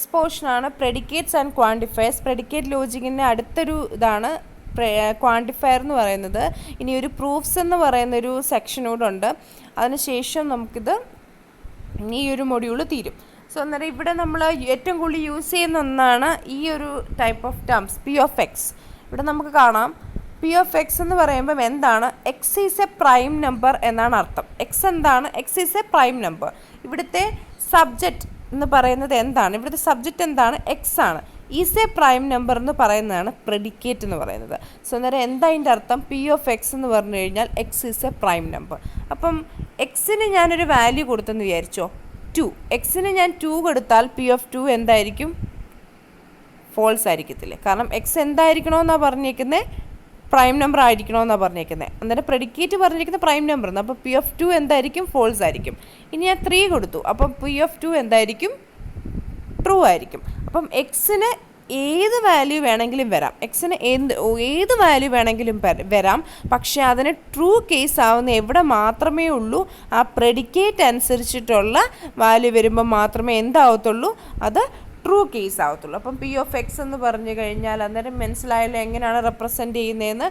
Next പോർഷനാണ് പ്രെഡിക്കേറ്റ്സ് and ക്വാണ്ടിഫയേഴ്സ്. Predicate ലോജിക്കിൻ്റെ അടുത്തൊരു ഇതാണ് ക്വാണ്ടിഫയർ എന്ന് പറയുന്നത്. ഇനി ഒരു പ്രൂഫ്സ് എന്ന് പറയുന്നൊരു സെക്ഷനോടുണ്ട്. അതിനുശേഷം നമുക്കിത് ഈ ഒരു മൊഡ്യൂൾ തീരും. സോ അന്നേരം ഇവിടെ നമ്മൾ ഏറ്റവും കൂടുതൽ യൂസ് ചെയ്യുന്ന ഒന്നാണ് ഈ ഒരു type of terms P of X. ഇവിടെ നമുക്ക് കാണാം പി ഓഫ് എക്സ് എന്ന് പറയുമ്പം എന്താണ്, X is a prime number എന്നാണ് അർത്ഥം. എക്സ് എന്താണ്, X is a prime number. ഇവിടുത്തെ സബ്ജക്റ്റ് എന്ന് പറയുന്നത് എന്താണ്, ഇവിടുത്തെ സബ്ജക്റ്റ് എന്താണ്, എക്സ് ആണ്. ഈസ് എ പ്രൈം നമ്പർ എന്ന് പറയുന്നതാണ് പ്രെഡിക്കേറ്റ് എന്ന് പറയുന്നത്. സോ അന്നേരം എന്താ അതിൻ്റെ അർത്ഥം, പി ഓഫ് എക്സ് എന്ന് പറഞ്ഞു കഴിഞ്ഞാൽ X is a prime number. അപ്പം എക്സിന് ഞാനൊരു വാല്യൂ കൊടുത്തെന്ന് വിചാരിച്ചോ, 2. എക്സിന് ഞാൻ 2 കൊടുത്താൽ പി ഓഫ് 2 എന്തായിരിക്കും, ഫോൾസ് ആയിരിക്കത്തില്ലേ. കാരണം എക്സ് എന്തായിരിക്കണമെന്നാണ് പറഞ്ഞേക്കുന്നത്, പ്രൈം നമ്പർ ആയിരിക്കണമെന്നാണ് പറഞ്ഞേക്കുന്നത്. അന്നേരം പ്രെഡിക്കേറ്റ് പറഞ്ഞിരിക്കുന്നത് പ്രൈം നമ്പർ എന്ന്. അപ്പോൾ പി ഓഫ് 2 എന്തായിരിക്കും, ഫോൾസ് ആയിരിക്കും. ഇനി ഞാൻ 3 കൊടുത്തു, അപ്പം പി ഓഫ് 2 എന്തായിരിക്കും, ട്രൂ ആയിരിക്കും. അപ്പം എക്സിന് ഏത് വാല്യൂ വേണമെങ്കിലും വരാം, എക്സിന് ഏത് വാല്യൂ വേണമെങ്കിലും വരാം. പക്ഷേ അതിന് ട്രൂ കേസ് ആവുന്ന എവിടെ മാത്രമേ ഉള്ളൂ, ആ പ്രെഡിക്കേറ്റ് അനുസരിച്ചിട്ടുള്ള വാല്യൂ വരുമ്പോൾ മാത്രമേ എന്താവത്തുള്ളൂ, അത് ട്രൂ കേസ് ആവത്തുള്ളൂ. അപ്പം പി ഓഫ് എക്സ് എന്ന് പറഞ്ഞു കഴിഞ്ഞാൽ അന്നേരം മനസ്സിലായല്ലോ എങ്ങനെയാണ് റെപ്രസെൻറ്റ് ചെയ്യുന്നതെന്ന്.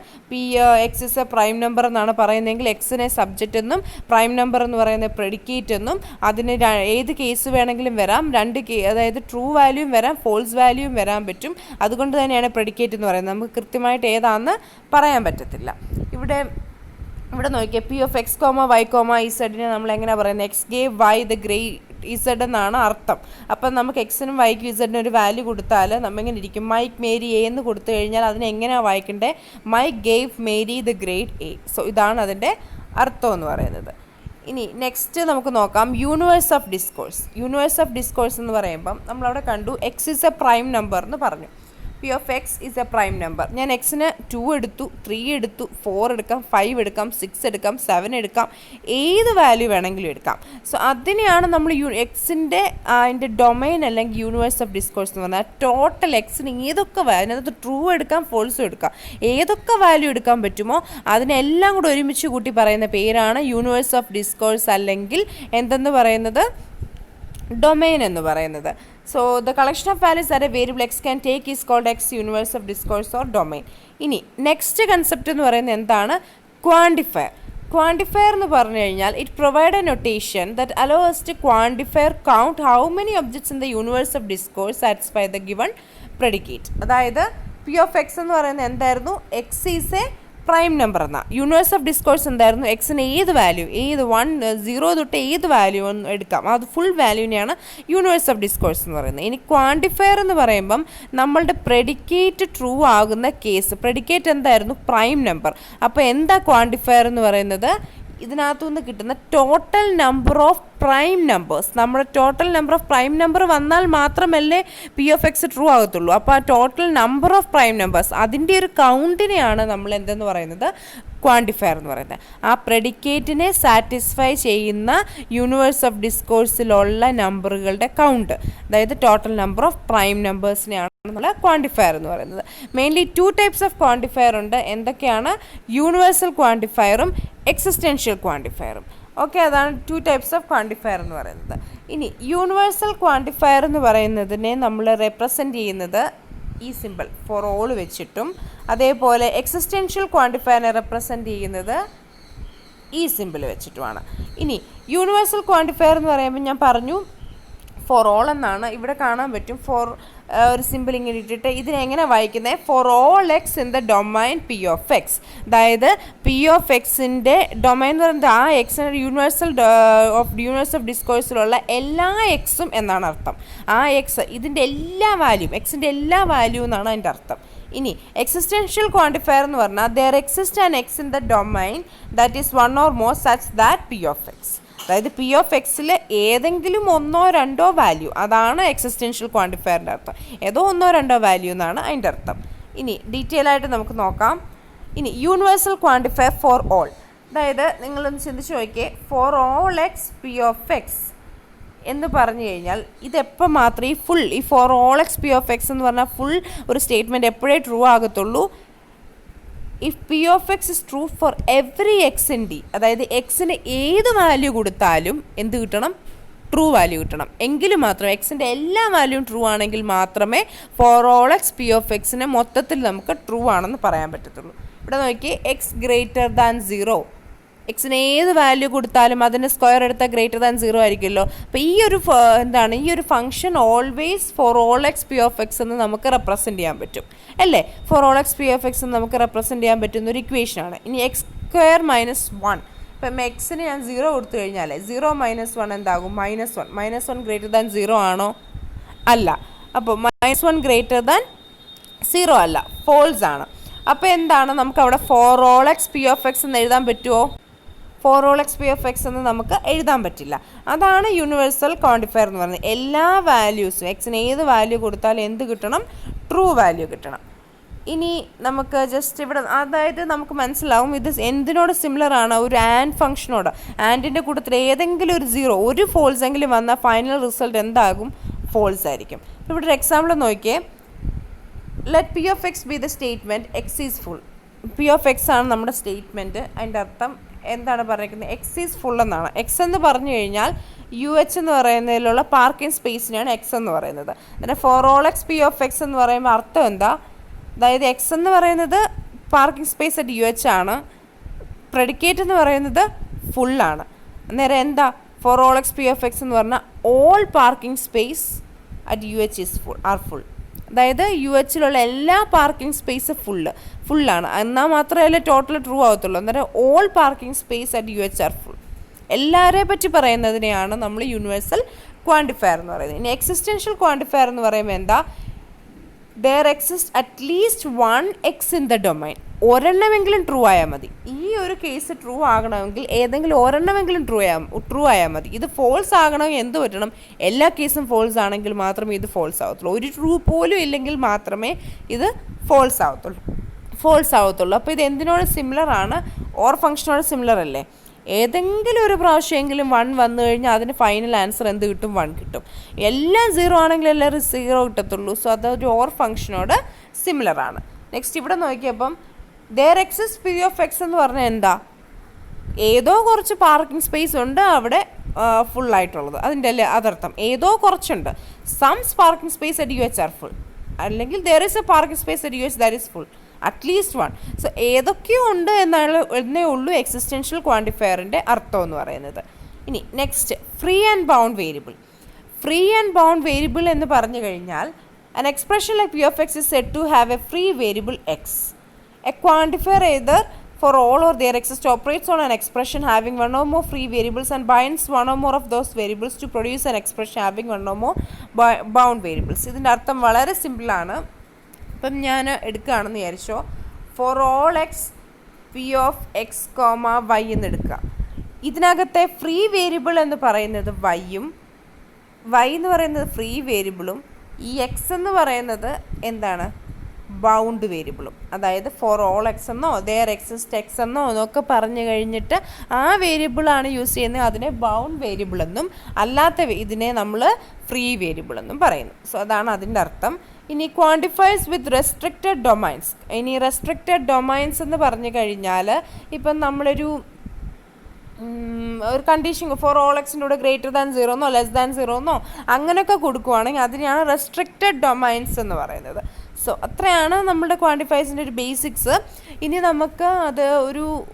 X is a prime number എന്നാണ് പറയുന്നതെങ്കിൽ എക്സിനെ സബ്ജക്റ്റ് എന്നും പ്രൈം നമ്പർ എന്ന് പറയുന്നത് പ്രെഡിക്കേറ്റ് എന്നും. അതിന് ഏത് കേസ് വേണമെങ്കിലും വരാം, അതായത് ട്രൂ വാല്യൂയും വരാം, ഫോൾസ് വാല്യൂയും വരാൻ പറ്റും. അതുകൊണ്ട് തന്നെയാണ് പ്രെഡിക്കേറ്റ് എന്ന് പറയുന്നത്. നമുക്ക് കൃത്യമായിട്ട് ഏതാണെന്ന് പറയാൻ പറ്റത്തില്ല. ഇവിടെ നോക്കിയാൽ P of X comma Y comma ഇസഡിനെ നമ്മൾ എങ്ങനെയാണ് പറയുന്നത്, X gave Y the great Z എന്നാണ് അർത്ഥം. അപ്പം നമുക്ക് എക്സിനും വൈക്കും ഇസഡിനും ഒരു വാല്യൂ കൊടുത്താൽ നമ്മളിങ്ങനെ ഇരിക്കും, മൈക്ക് മേരി എ എന്ന് കൊടുത്തു കഴിഞ്ഞാൽ അതിനെ എങ്ങനെയാണ് വായിക്കേണ്ടത്, Mike gave Mary the great A. So ഇതാണ് അതിൻ്റെ അർത്ഥം എന്ന് പറയുന്നത്. ഇനി നെക്സ്റ്റ് നമുക്ക് നോക്കാം universe of discourse. Universe of discourse എന്ന് പറയുമ്പം നമ്മളവിടെ കണ്ടു X is a prime number എന്ന് പറഞ്ഞു. P of X is a prime number. ഞാൻ എക്സിന് 2 എടുത്തു, 3 എടുത്തു, 4 എടുക്കാം, 5 എടുക്കാം, 6 എടുക്കാം, 7 എടുക്കാം, ഏത് വാല്യൂ വേണമെങ്കിലും എടുക്കാം. സോ അതിനെയാണ് നമ്മൾ എക്സിൻ്റെ അതിൻ്റെ ഡൊമൈൻ അല്ലെങ്കിൽ യൂണിവേഴ്സ് ഓഫ് ഡിസ്കോഴ്സ് എന്ന് പറഞ്ഞാൽ ടോട്ടൽ എക്സിന് ഏതൊക്കെ വാല്യൂ, അതിനകത്ത് ട്രൂ എടുക്കാം, ഫോൾസും എടുക്കാം, ഏതൊക്കെ വാല്യൂ എടുക്കാൻ പറ്റുമോ അതിനെല്ലാം കൂടെ ഒരുമിച്ച് കൂട്ടി പറയുന്ന പേരാണ് യൂണിവേഴ്സ് ഓഫ് ഡിസ്കോഴ്സ് അല്ലെങ്കിൽ എന്തെന്ന് പറയുന്നത്, ഡൊമൈൻ എന്ന് പറയുന്നത്. So the collection of values that a variable x can take is called x universe of discourse or domain. ഇനി നെക്സ്റ്റ് കൺസെപ്റ്റ് എന്ന് പറയുന്നത് എന്താണ്, ക്വാണ്ടിഫയർ. ക്വാണ്ടിഫയർ എന്ന് പറഞ്ഞു കഴിഞ്ഞാൽ it provide A notation that hello us to quantify count how many objects in the universe of discourse satisfy the given predicate. അതായത് P of X എന്ന് പറയുന്നത് എന്തായിരുന്നു, X is a prime number എന്നാ. Universe of discourse എന്തായിരുന്നു, എക്സിന് ഏത് value, 0 തൊട്ട് ഏത് വാല്യൂ ഒന്ന് എടുക്കാം, അത് ഫുൾ വാല്യൂവിനെയാണ് യൂണിവേഴ്സ് ഓഫ് ഡിസ്കോഴ്സ് എന്ന് പറയുന്നത്. ഇനി ക്വാണ്ടിഫയർ എന്ന് പറയുമ്പം നമ്മളുടെ പ്രെഡിക്കേറ്റ് ട്രൂ ആകുന്ന കേസ്, പ്രെഡിക്കേറ്റ് എന്തായിരുന്നു, പ്രൈം നമ്പർ. അപ്പോൾ എന്താ ക്വാണ്ടിഫയർ എന്ന് പറയുന്നത്, ഇതിനകത്തുനിന്ന് കിട്ടുന്ന total number of prime numbers. നമ്മുടെ total number of prime number വന്നാൽ മാത്രമല്ലേ പി ഓഫ് എക്സ് ട്രൂ ആകത്തുള്ളൂ. അപ്പോൾ ആ total number of prime numbers അതിൻ്റെ ഒരു കൗണ്ടിനെയാണ് നമ്മൾ എന്തെന്ന് പറയുന്നത്, ക്വാണ്ടിഫയർ എന്ന് പറയുന്നത്. ആ പ്രെഡിക്കേറ്റിനെ സാറ്റിസ്ഫൈ ചെയ്യുന്ന യൂണിവേഴ്സ് ഓഫ് ഡിസ്കോഴ്സിലുള്ള നമ്പറുകളുടെ കൗണ്ട്, അതായത് ടോട്ടൽ നമ്പർ ഓഫ് പ്രൈം നമ്പേഴ്സിനെയാണ് നമ്മൾ ക്വാണ്ടിഫയർ എന്ന് പറയുന്നത്. മെയിൻലി 2 ടൈപ്സ് ഓഫ് ക്വാണ്ടിഫയർ ഉണ്ട്. എന്തൊക്കെയാണ്, യൂണിവേഴ്സൽ ക്വാണ്ടിഫയറും എക്സിസ്റ്റൻഷ്യൽ ക്വാണ്ടിഫയറും. ഓക്കെ, അതാണ് 2 ടൈപ്സ് ഓഫ് ക്വാണ്ടിഫയർ എന്ന് പറയുന്നത്. ഇനി യൂണിവേഴ്സൽ ക്വാണ്ടിഫയർ എന്ന് പറയുന്നതിനെ നമ്മൾ റെപ്രസെൻറ്റ് ചെയ്യുന്നത് ഈ സിമ്പിൾ ഫോർ ഓൾ വെച്ചിട്ടും, അതേപോലെ എക്സിസ്റ്റൻഷ്യൽ ക്വാണ്ടിഫയറിനെ റെപ്രസെൻറ്റ് ചെയ്യുന്നത് ഈ സിമ്പിൾ വെച്ചിട്ടുമാണ്. ഇനി യൂണിവേഴ്സൽ ക്വാണ്ടിഫയർ എന്ന് പറയുമ്പോൾ ഞാൻ പറഞ്ഞു ഫോർ ഓൾ എന്നാണ്. ഇവിടെ കാണാൻ പറ്റും ഫോർ ഒരു സിമ്പിൾ ഇങ്ങനെ ഇട്ടിട്ട് ഇതിനെങ്ങനെ വായിക്കുന്നത്, four all X in the domain P of X. അതായത് പി ഓഫ് എക്സിൻ്റെ ഡൊമൈൻ എന്ന് പറയുന്നത് ആ എക്സിൻ്റെ യൂണിവേഴ്സ് ഓഫ് ഡിസ്കോഴ്സിലുള്ള എല്ലാ എക്സും എന്നാണ് അർത്ഥം. ആ എക്സ് ഇതിൻ്റെ എല്ലാ വാല്യൂം, എക്സിൻ്റെ എല്ലാ വാല്യൂ എന്നാണ് അതിൻ്റെ അർത്ഥം. ഇനി എക്സിസ്റ്റൻഷ്യൽ ക്വാണ്ടിഫയർ എന്ന് പറഞ്ഞാൽ there exist an X in the domain that is 1 or more such that P of X. അതായത് പി ഓഫ് എക്സിൽ ഏതെങ്കിലും 1 or 2 വാല്യൂ, അതാണ് എക്സിസ്റ്റൻഷ്യൽ ക്വാണ്ടിഫയറിൻ്റെ അർത്ഥം. ഏതോ 1 or 2 വാല്യൂ എന്നാണ് അതിൻ്റെ അർത്ഥം. ഇനി ഡീറ്റെയിൽ ആയിട്ട് നമുക്ക് നോക്കാം. ഇനി യൂണിവേഴ്സൽ ക്വാണ്ടിഫയർ ഫോർ ഓൾ, അതായത് നിങ്ങളൊന്ന് ചിന്തിച്ച് നോക്കിയേ, for all X P of X എന്ന് പറഞ്ഞു കഴിഞ്ഞാൽ ഇതെപ്പോൾ മാത്രമേ ഈ for all X P of X എന്ന് പറഞ്ഞാൽ ഫുൾ ഒരു സ്റ്റേറ്റ്മെൻറ്റ് എപ്പോഴേ ട്രൂ ആകത്തുള്ളൂ, if P of X is true for every X in D. അതായത് എക്സിന് ഏത് വാല്യൂ കൊടുത്താലും എന്ത് കിട്ടണം, ട്രൂ വാല്യൂ കിട്ടണം. എങ്കിൽ മാത്രമേ എക്സിൻ്റെ എല്ലാ വാല്യൂവും ട്രൂ ആണെങ്കിൽ മാത്രമേ for all X P of എക്സിനെ മൊത്തത്തിൽ നമുക്ക് ട്രൂ ആണെന്ന് പറയാൻ പറ്റത്തുള്ളൂ. ഇവിടെ നോക്കി എക്സ് ഗ്രേറ്റർ ദാൻ 0, എക്സിന് ഏത് വാല്യൂ കൊടുത്താലും അതിന് സ്ക്വയർ എടുത്താൽ ഗ്രേറ്റർ ദാൻ 0 ആയിരിക്കുമല്ലോ. അപ്പോൾ ഈ ഒരു function always for all X P of X എന്ന് നമുക്ക് റെപ്രസെൻറ്റ് ചെയ്യാൻ പറ്റും അല്ലേ. Four all X P of X എന്ന് നമുക്ക് റെപ്രസെൻറ്റ് ചെയ്യാൻ പറ്റുന്ന ഒരു ഇക്വേഷനാണ്. ഇനി എക്സ് സ്ക്വയർ മൈനസ് 1, ഇപ്പം എക്സിന് ഞാൻ 0 കൊടുത്തു കഴിഞ്ഞാൽ 0 മൈനസ് 1 എന്താകും? -1. -1 ഗ്രേറ്റർ ദാൻ 0 ആണോ? അല്ല. അപ്പോൾ -1 ഗ്രേറ്റർ ദാൻ 0 അല്ല, ഫോൾസ് ആണ്. അപ്പോൾ എന്താണ്, നമുക്ക് അവിടെ four all X P of X എന്ന് എഴുതാൻ പറ്റുമോ? Four all X P of X എന്ന് നമുക്ക് എഴുതാൻ പറ്റില്ല. അതാണ് യൂണിവേഴ്സൽ ക്വാണ്ടിഫയർ എന്ന് പറയുന്നത്. എല്ലാ വാല്യൂസും എക്സിന് ഏത് വാല്യൂ കൊടുത്താലും എന്ത് കിട്ടണം? ട്രൂ വാല്യൂ കിട്ടണം. ഇനി നമുക്ക് ജസ്റ്റ് ഇവിടെ അതായത് നമുക്ക് മനസ്സിലാവും ഇത് എന്തിനോട് സിമിലർ ആണ്? ഒരു ആൻഡ് ഫംഗ്ഷനോട്. ആൻഡിൻ്റെ കൂട്ടത്തിൽ ഏതെങ്കിലും ഒരു 0, ഒരു ഫോൾസ് എങ്കിലും വന്നാൽ ഫൈനൽ റിസൾട്ട് എന്താകും? ഫോൾസ് ആയിരിക്കും. ഇവിടെ ഒരു എക്സാമ്പിൾ നോക്കിയേ. Let P of X be the statement X is full. P of X ആണ് നമ്മുടെ സ്റ്റേറ്റ്മെൻറ്റ്. അതിൻ്റെ അർത്ഥം എന്താണ് പറയുന്നത്? എക്സ് ഈസ് ഫുൾ എന്നാണ്. എക്സ് എന്ന് പറഞ്ഞു കഴിഞ്ഞാൽ യു എച്ച് എന്ന് പറയുന്നതിലുള്ള പാർക്കിംഗ് സ്പേസിനാണ് എക്സ് എന്ന് പറയുന്നത്. പിന്നെ for all X P of X എന്ന് പറയുമ്പോൾ അർത്ഥം എന്താ? അതായത് എക്സ് എന്ന് പറയുന്നത് parking space at U H ആണ്, പ്രെഡിക്കേറ്റ് എന്ന് പറയുന്നത് ഫുള്ളാണ്. അന്നേരം എന്താ for all X P of X എന്ന് പറഞ്ഞാൽ all parking space at U H is full. അതായത് യു എച്ചിലുള്ള എല്ലാ പാർക്കിംഗ് സ്പേസ് ഫുള്ളാണ്. എന്നാൽ മാത്രമേ ടോട്ടൽ ട്രൂ ആവത്തുള്ളൂ. അന്നേരം all parking space at U H R full. എല്ലാവരെ പറ്റി പറയുന്നതിനെയാണ് നമ്മൾ യൂണിവേഴ്സൽ ക്വാണ്ടിഫയർ എന്ന് പറയുന്നത്. ഇനി എക്സിസ്റ്റൻഷ്യൽ ക്വാണ്ടിഫയർ എന്ന് പറയുമ്പോൾ എന്താ? there exists at least one x in the domain. ഒരെണ്ണമെങ്കിലും ട്രൂ ആയാൽ മതി. ഈ ഒരു കേസ് ട്രൂ ആകണമെങ്കിൽ ഏതെങ്കിലും ഒരെണ്ണമെങ്കിലും ട്രൂ ആയാൽ മതി. ഇത് ഫോൾസ് ആകണമെങ്കിൽ എന്ത് പറ്റണം? എല്ലാ കേസും ഫോൾസ് ആണെങ്കിൽ മാത്രമേ ഇത് ഫോൾസ് ആവത്തുള്ളൂ. ഒരു ട്രൂ പോലും ഇല്ലെങ്കിൽ മാത്രമേ ഇത് ഫോൾസ് ആവത്തുള്ളൂ. അപ്പോൾ ഇത് എന്തിനോട് സിമിലർ ആണ്? ഓർ ഫംഗ്ഷനോട് സിമിലർ അല്ലേ? ഏതെങ്കിലും ഒരു പ്രാവശ്യമെങ്കിലും 1 വന്നു കഴിഞ്ഞാൽ അതിന് ഫൈനൽ ആൻസർ എന്ത് കിട്ടും? 1 കിട്ടും. എല്ലാം 0 ആണെങ്കിൽ എല്ലാവരും 0 കിട്ടത്തുള്ളൂ. സോ അതൊരു ഓർ ഫംഗ്ഷനോട് സിമിലർ ആണ്. നെക്സ്റ്റ് ഇവിടെ നോക്കിയപ്പം there exists p of x എന്ന് പറഞ്ഞാൽ എന്താ? ഏതോ കുറച്ച് പാർക്കിംഗ് സ്പേസ് ഉണ്ട് അവിടെ ഫുള്ളായിട്ടുള്ളത്. അതിൻ്റെ അല്ലേ അതർത്ഥം? ഏതോ കുറച്ചുണ്ട്. Some parking space at U H R full, അല്ലെങ്കിൽ there is a parking space at US that is full, at least 1. So ഏതൊക്കെയോ ഉണ്ട് എന്നേ ഉള്ളൂ എക്സിസ്റ്റൻഷ്യൽ ക്വാണ്ടിഫയറിൻ്റെ അർത്ഥം എന്ന് പറയുന്നത്. ഇനി next free and bound variable. Free and bound variable എന്ന് പറഞ്ഞു കഴിഞ്ഞാൽ an expression like p of x is said to have a free variable x. A quantifier either for all or there exists operates on an expression having one or more free variables and binds one or more of those variables to produce an expression having one or more bound variables. ഇതിൻ്റെ അർത്ഥം വളരെ സിമ്പിളാണ്. ഇപ്പം ഞാൻ എടുക്കുകയാണെന്ന് വിചാരിച്ചോ, for all X P of X comma Y എന്ന് എടുക്കുക. ഇതിനകത്തെ ഫ്രീ വേരിയബിൾ എന്ന് പറയുന്നത് വൈയും, വൈ എന്ന് പറയുന്നത് ഫ്രീ വേരിയബിളും, ഈ എക്സ് എന്ന് പറയുന്നത് എന്താണ്? ബൗണ്ട് വേരിയബിളും. അതായത് ഫോർ ഓൾ എക്സ് എന്നോ ദെയർ എക്സിസ്റ്റ് എക്സ് എന്നോ എന്നൊക്കെ പറഞ്ഞു കഴിഞ്ഞിട്ട് ആ വേരിയബിളാണ് യൂസ് ചെയ്യുന്നത്, അതിനെ ബൗണ്ട് വേരിയബിൾ എന്നും അല്ലാത്ത ഇതിനെ നമ്മൾ ഫ്രീ വേരിയബിൾ എന്നും പറയുന്നു. സോ അതാണ് അതിൻ്റെ അർത്ഥം. ഇനി ക്വാണ്ടിഫയേഴ്സ് വിത്ത് റെസ്ട്രിക്റ്റഡ് ഡൊമൈൻസ്. ഇനി റെസ്ട്രിക്റ്റഡ് ഡൊമൈൻസ് എന്ന് പറഞ്ഞു കഴിഞ്ഞാൽ ഇപ്പം നമ്മളൊരു കണ്ടീഷൻ ഫോർ ഓൾ എക്സിൻ്റെ കൂടെ ഗ്രേറ്റർ ദാൻ 0 എന്നോ ലെസ് ദാൻ 0 എന്നോ അങ്ങനെയൊക്കെ കൊടുക്കുവാണെങ്കിൽ അതിനെയാണ് റെസ്ട്രിക്റ്റഡ് ഡൊമൈൻസ് എന്ന് പറയുന്നത്. സോ അത്രയാണ് നമ്മുടെ ക്വാണ്ടിഫയേഴ്സിൻ്റെ ഒരു ബേസിക്സ്. ഇനി നമുക്ക് അത്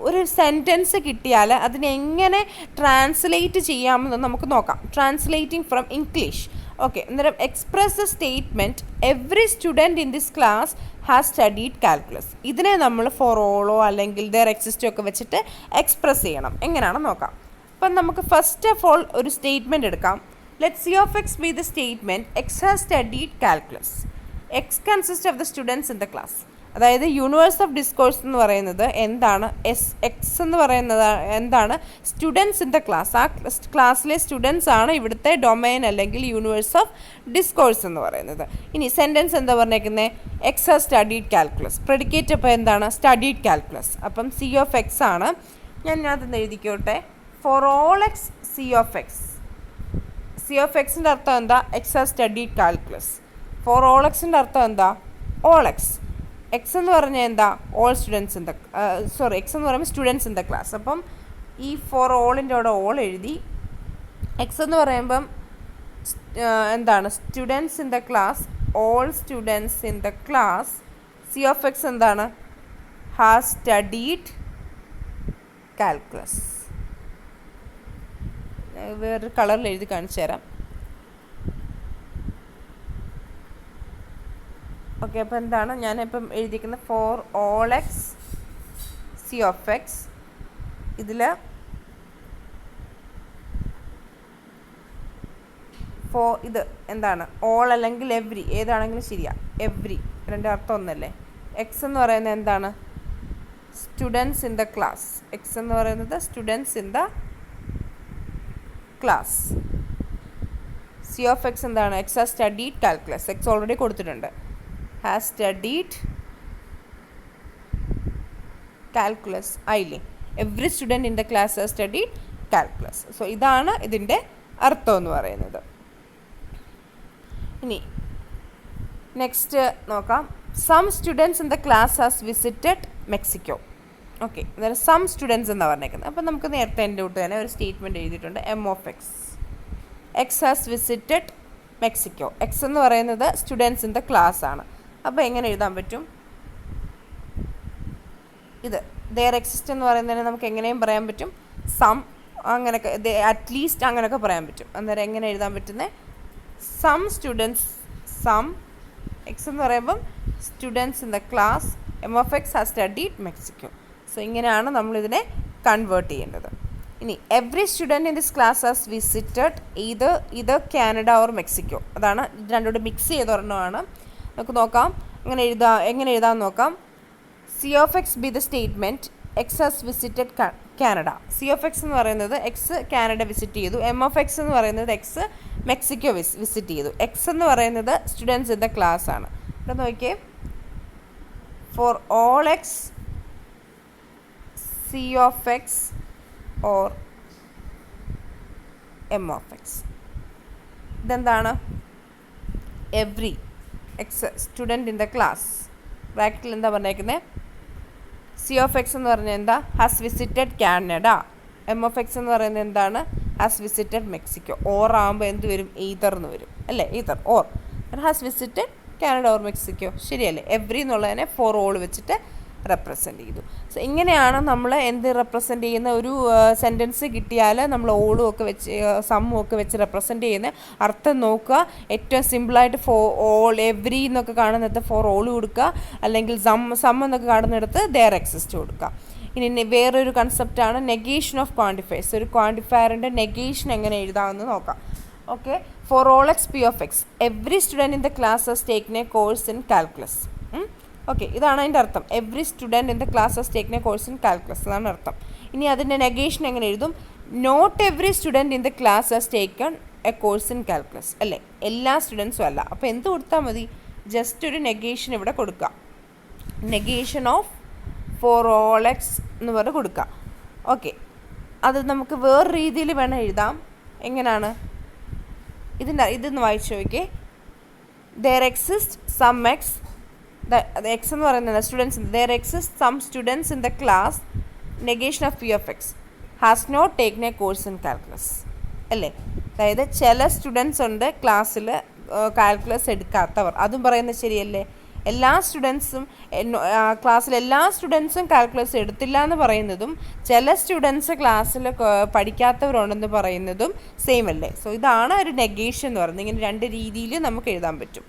ഒരു സെൻറ്റൻസ് കിട്ടിയാൽ അതിനെങ്ങനെ ട്രാൻസ്ലേറ്റ് ചെയ്യാമെന്ന് നമുക്ക് നോക്കാം. Translating from English. ഓക്കെ, അന്നേരം express the statement every student in this class has studied calculus. ഇതിനെ നമ്മൾ ഫോർ ഓളോ അല്ലെങ്കിൽ ദർ എക്സിസ്റ്റോ ഒക്കെ വെച്ചിട്ട് എക്സ്പ്രസ് ചെയ്യണം. എങ്ങനെയാണെന്ന് നോക്കാം. അപ്പം നമുക്ക് ഫസ്റ്റ് ഓഫ് ഓൾ ഒരു സ്റ്റേറ്റ്മെൻറ്റ് എടുക്കാം. Let see of X be the statement X has studied calculus. X consist of the students in the class. അതായത് യൂണിവേഴ്സ് ഓഫ് ഡിസ്കോഴ്സ് എന്ന് പറയുന്നത് എന്താണ്? എക്സ് എന്ന് പറയുന്നത് എന്താണ്? Students in the class. ആ ക്ലാസ്സിലെ സ്റ്റുഡൻസ് ആണ് ഇവിടുത്തെ ഡൊമൈൻ അല്ലെങ്കിൽ യൂണിവേഴ്സ് ഓഫ് ഡിസ്കോഴ്സ് എന്ന് പറയുന്നത്. ഇനി സെൻറ്റൻസ് എന്താ പറഞ്ഞേക്കുന്നത്? X has studied calculus. Predicate അപ്പോൾ എന്താണ്? Studied calculus. അപ്പം സി ഓഫ് എക്സ് ആണ്. ഞാൻ അതൊന്ന് എഴുതിക്കോട്ടെ. For all X C of X. C of എക്സിൻ്റെ അർത്ഥം എന്താ? X has studied calculus. For all എക്സിൻ്റെ അർത്ഥം എന്താ? All X. എക്സ് എന്ന് പറഞ്ഞാൽ എന്താ? All students in the X എന്ന് പറയുമ്പോൾ സ്റ്റുഡൻസ് ഇൻ ദ ക്ലാസ്. അപ്പം ഈ ഫോർ ഓളിൻ്റെ അവിടെ ഓൾ എഴുതി, എക്സ് എന്ന് പറയുമ്പം എന്താണ്, students in the class, all students in the class. C of X എന്താണ്, ഹാസ് സ്റ്റഡീഡ് കാൽക്കുലസ്. വേറൊരു കളറിൽ എഴുതി കാണിച്ചു തരാം. ഓക്കെ, അപ്പോൾ എന്താണ് ഞാനിപ്പം എഴുതിയിരിക്കുന്നത്, four all X C of X. ഇതിൽ ഇത് എന്താണ്, ഓൾ അല്ലെങ്കിൽ എവ്രി, ഏതാണെങ്കിലും ശരിയാ. എവ്രി രണ്ട് അർത്ഥം ഒന്നല്ലേ. എക്സ് എന്ന് പറയുന്നത് എന്താണ്, students in the class. X എന്ന് പറയുന്നത് students in the class. C of X എന്താണ്, X has studied calculus. X already കൊടുത്തിട്ടുണ്ട്, ഹാസ് സ്റ്റഡീഡ് കാൽക്കുലസ് ആയില്ലേ. Every student in the class has studied calculus. So ഇതാണ് ഇതിൻ്റെ അർത്ഥം എന്ന് പറയുന്നത്. ഇനി നെക്സ്റ്റ് നോക്കാം. Some students in the class has visited Mexico. Okay, അതായത് സം സ്റ്റുഡൻസ് എന്നാണ് പറഞ്ഞേക്കുന്നത്. അപ്പം നമുക്ക് നേരത്തെ എൻ്റെ കൂട്ട് തന്നെ ഒരു സ്റ്റേറ്റ്മെൻറ്റ് എഴുതിയിട്ടുണ്ട്. M of X, X has visited Mexico. X എന്ന് പറയുന്നത് സ്റ്റുഡൻസ് ഇൻ ദ ക്ലാസ് ആണ്. അപ്പോൾ എങ്ങനെ എഴുതാൻ പറ്റും, ഇത് ദെയർ എക്സിസ്റ്റ് എന്ന് പറയുന്നതിന് നമുക്ക് എങ്ങനെയും പറയാൻ പറ്റും, സം അങ്ങനെയൊക്കെ, അറ്റ്ലീസ്റ്റ് അങ്ങനെയൊക്കെ പറയാൻ പറ്റും. അന്നേരം എങ്ങനെ എഴുതാൻ പറ്റുന്നത്, സം സ്റ്റുഡൻസ്, സം എക്സ് എന്ന് പറയുമ്പം students in the class, M of X has studied Mexico. So ഇങ്ങനെയാണ് നമ്മളിതിനെ കൺവേർട്ട് ചെയ്യേണ്ടത്. ഇനി every student in this class has visited ഇത് കാനഡ ഓർ മെക്സിക്കോ. അതാണ് ഇത് രണ്ടുകൂടെ മിക്സ് ചെയ്ത ഒരെണ്ണമാണ്. നമുക്ക് നോക്കാം എങ്ങനെ എഴുതാൻ നോക്കാം. C of X be the statement, X has visited Canada. C of X എന്ന് പറയുന്നത് എക്സ് കാനഡ വിസിറ്റ് ചെയ്തു. എം ഓഫ് എക്സ് എന്ന് പറയുന്നത് എക്സ് മെക്സിക്കോ വിസിറ്റ് ചെയ്തു. എക്സ് എന്ന് പറയുന്നത് സ്റ്റുഡൻസ് ഇൻ ദ ക്ലാസ് ആണ്. ഇവിടെ നോക്കിയേ, for all X C of X or M of X. ഇതെന്താണ്, every X student in the class, ബ്രാക്കറ്റിൽ എന്താ പറഞ്ഞേക്കുന്നത്, സി ഓഫ് എക്സ് എന്ന് പറഞ്ഞാൽ എന്താ, has visited Canada. M of X എന്ന് പറയുന്നത് എന്താണ്, ഹാസ് വിസിറ്റഡ് മെക്സിക്കോ. ഓർ ആകുമ്പോൾ എന്ത് വരും, ഈതർ എന്ന് വരും അല്ലേ, ether or. Has visited Canada or Mexico, ശരിയല്ലേ. എവ്രി എന്നുള്ളതിനെ ഫോർ ഓൾ വെച്ചിട്ട് റെപ്രസെൻ്റ് ചെയ്തു. സോ ഇങ്ങനെയാണ് നമ്മൾ എന്ത് റെപ്രസെൻ്റ് ചെയ്യുന്ന ഒരു സെൻറ്റൻസ് കിട്ടിയാൽ നമ്മൾ ഓളും ഒക്കെ വെച്ച് സമ്മും ഒക്കെ വെച്ച് റെപ്രസെൻ്റ് ചെയ്യുന്ന അർത്ഥം നോക്കുക. ഏറ്റവും സിമ്പിളായിട്ട് ഓൾ എവ്രി എന്നൊക്കെ കാണുന്നിടത്ത് ഫോർ ഓൾ കൊടുക്കുക, അല്ലെങ്കിൽ സം എന്നൊക്കെ കാണുന്നിടത്ത് ദെയർ എക്സിസ്റ്റ് കൊടുക്കുക. ഇനി വേറൊരു കൺസെപ്റ്റാണ് നെഗേഷൻ ഓഫ് ക്വാണ്ടിഫയേഴ്സ്. ഒരു ക്വാണ്ടിഫയറിൻ്റെ നെഗേഷൻ എങ്ങനെ എഴുതാമെന്ന് നോക്കാം. Okay, for all X P of X, every student in the class has taken a course in calculus. Okay, ഇതാണ് അതിൻ്റെ അർത്ഥം. Every student in the class has taken a course in calculus, അതാണ് അർത്ഥം. ഇനി അതിൻ്റെ നെഗേഷൻ എങ്ങനെ എഴുതും, not every student in the class has taken a course in calculus അല്ലേ, എല്ലാ സ്റ്റുഡൻസും അല്ല. അപ്പോൾ എന്ത് കൊടുത്താൽ മതി, ജസ്റ്റ് ഒരു നെഗേഷൻ ഇവിടെ കൊടുക്കുക. Negation of four all X എന്ന് പറഞ്ഞ് കൊടുക്കുക. ഓക്കെ, അത് നമുക്ക് വേറെ രീതിയിൽ വേണം എഴുതാം. എങ്ങനെയാണ്, ഇതൊന്ന് വായിച്ചു നോക്കിയേ. There exist some X, X എന്ന് പറയുന്നത് students, there exist some students in the class, negation of P of X has not taken a course in calculus അല്ലേ. അതായത് ചില സ്റ്റുഡൻസ് ഉണ്ട് ക്ലാസ്സിൽ കാൽക്കുലസ് എടുക്കാത്തവർ, അതും പറയുന്നത് ശരിയല്ലേ. എല്ലാ സ്റ്റുഡൻസും ക്ലാസ്സിൽ എല്ലാ സ്റ്റുഡൻസും കാൽക്കുലസ് എടുത്തില്ല എന്ന് പറയുന്നതും ചില സ്റ്റുഡൻസ് ക്ലാസ്സിൽ പഠിക്കാത്തവരുണ്ടെന്ന് പറയുന്നതും സെയിം അല്ലേ. സോ ഇതാണ് ഒരു നെഗേഷൻ എന്ന് പറയുന്നത്. ഇങ്ങനെ രണ്ട് രീതിയിൽ നമുക്ക് എഴുതാൻ പറ്റും.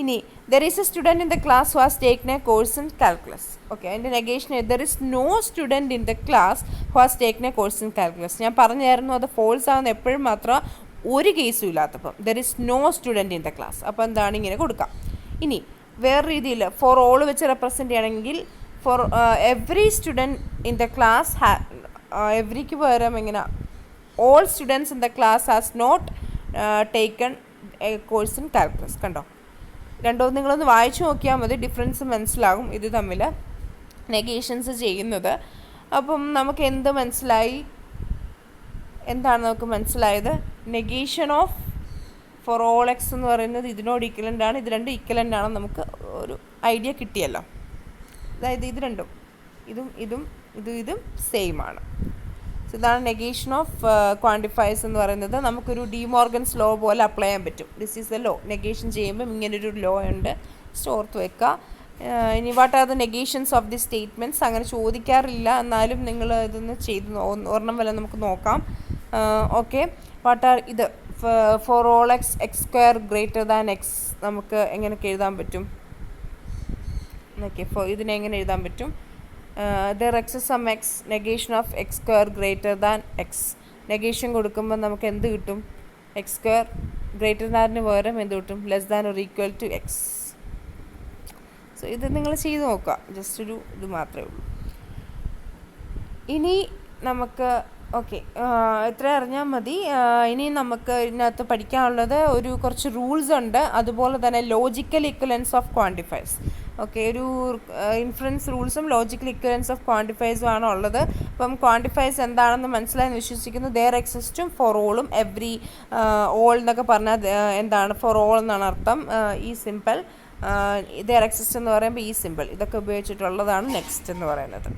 ഇനി there is a student in the class who has taken a course in calculus. Okay, അതിൻ്റെ negation there is no student in the class who has taken a course in calculus. ഞാൻ പറഞ്ഞായിരുന്നു അത് ഫോൾസ് ആവുന്ന എപ്പോഴും മാത്രം ഒരു കേസും ഇല്ലാത്തപ്പം. There is no student in the class, അപ്പോൾ എന്താണ് ഇങ്ങനെ കൊടുക്കാം. ഇനി വേറെ രീതിയിൽ ഫോർ ഓൾ വെച്ച് റെപ്രസെൻ്റ് ചെയ്യണമെങ്കിൽ for every student in the class എവ്രിക്ക് പകരം എങ്ങനെ, all students in the class has not taken a course in calculus. കണ്ടോ, രണ്ടോ നിങ്ങളൊന്ന് വായിച്ചു നോക്കിയാൽ മതി, ഡിഫറൻസ് മനസ്സിലാകും ഇത് തമ്മിൽ നെഗേഷൻസ് ചെയ്യുന്നത്. അപ്പം നമുക്ക് എന്ത് മനസ്സിലായി, എന്താണ് നമുക്ക് മനസ്സിലായത്, negation of four all X എന്ന് പറയുന്നത് ഇതിനോട് ഈക്വലൻ്റ് ആണ്, ഇത് രണ്ടും ഈക്വലൻ്റ് ആണ്, നമുക്ക് ഒരു ഐഡിയ കിട്ടിയല്ലോ. അതായത് ഇത് രണ്ടും ഇതും സെയിം ആണ്. സോ ഇതാണ് നെഗേഷൻ ഓഫ് ക്വാണ്ടിഫയേഴ്സ് എന്ന് പറയുന്നത്. നമുക്കൊരു ഡിമോർഗൻസ് ലോ പോലെ അപ്ലൈ ചെയ്യാൻ പറ്റും. This is the law. Negation ചെയ്യുമ്പം ഇങ്ങനൊരു ലോ ഉണ്ട്, ഓർത്ത് വെക്കുക. ഇനി what are the negations of the statements അങ്ങനെ ചോദിക്കാറില്ല, എന്നാലും നിങ്ങൾ ഇതൊന്ന് ചെയ്ത് ഒരെണ്ണം വല്ല നമുക്ക് നോക്കാം. ഓക്കെ, വാട്ട് ആർ ഇത് for all X square greater than X നമുക്ക് എങ്ങനെയൊക്കെ എഴുതാൻ പറ്റും? ഓക്കെ, ഇതിനെ എങ്ങനെ എഴുതാൻ പറ്റും? There X some X negation of X square greater than X. Negation കൊടുക്കുമ്പോൾ നമുക്ക് എന്ത് കിട്ടും? എക്സ് സ്ക്വയർ ഗ്രേറ്റർ ദാനിന് പകരം എന്ത് കിട്ടും? Less than or equal to X. So ഇത് നിങ്ങൾ ചെയ്ത് നോക്കുക, ജസ്റ്റ് ഒരു ഇത് മാത്രമേ ഉള്ളൂ. ഇനി നമുക്ക് ഓക്കെ, ഇത്ര അറിഞ്ഞാൽ മതി. ഇനി നമുക്ക് ഇതിനകത്ത് പഠിക്കാനുള്ളത് കുറച്ച് റൂൾസ് ഉണ്ട്, അതുപോലെ തന്നെ ലോജിക്കൽ ഇക്വലൻസ് ഓഫ് ക്വാണ്ടിഫയേഴ്സ്. ഓക്കെ, ഒരു ഇൻഫറൻസ് റൂൾസും ലോജിക്കൽ ഇക്വലൻസ് ഓഫ് ക്വാണ്ടിഫയേഴ്സും ആണ് ഉള്ളത്. അപ്പം ക്വാണ്ടിഫയേഴ്സ് എന്താണെന്ന് മനസ്സിലായെന്ന് വിശ്വസിക്കുന്നു. ദെയർ എക്സിസ്റ്റും ഫോർ ഓളും എവ്രി ഓൾ എന്നൊക്കെ പറഞ്ഞാൽ എന്താണ്? ഫോർ ഓൾ എന്നാണ് അർത്ഥം. ഈ സിമ്പിൾ ദെയർ എക്സിസ്റ്റ് എന്ന് പറയുമ്പോൾ ഈ സിമ്പിൾ, ഇതൊക്കെ ഉപയോഗിച്ചിട്ടുള്ളതാണ് നെക്സ്റ്റ് എന്ന് പറയുന്നത്.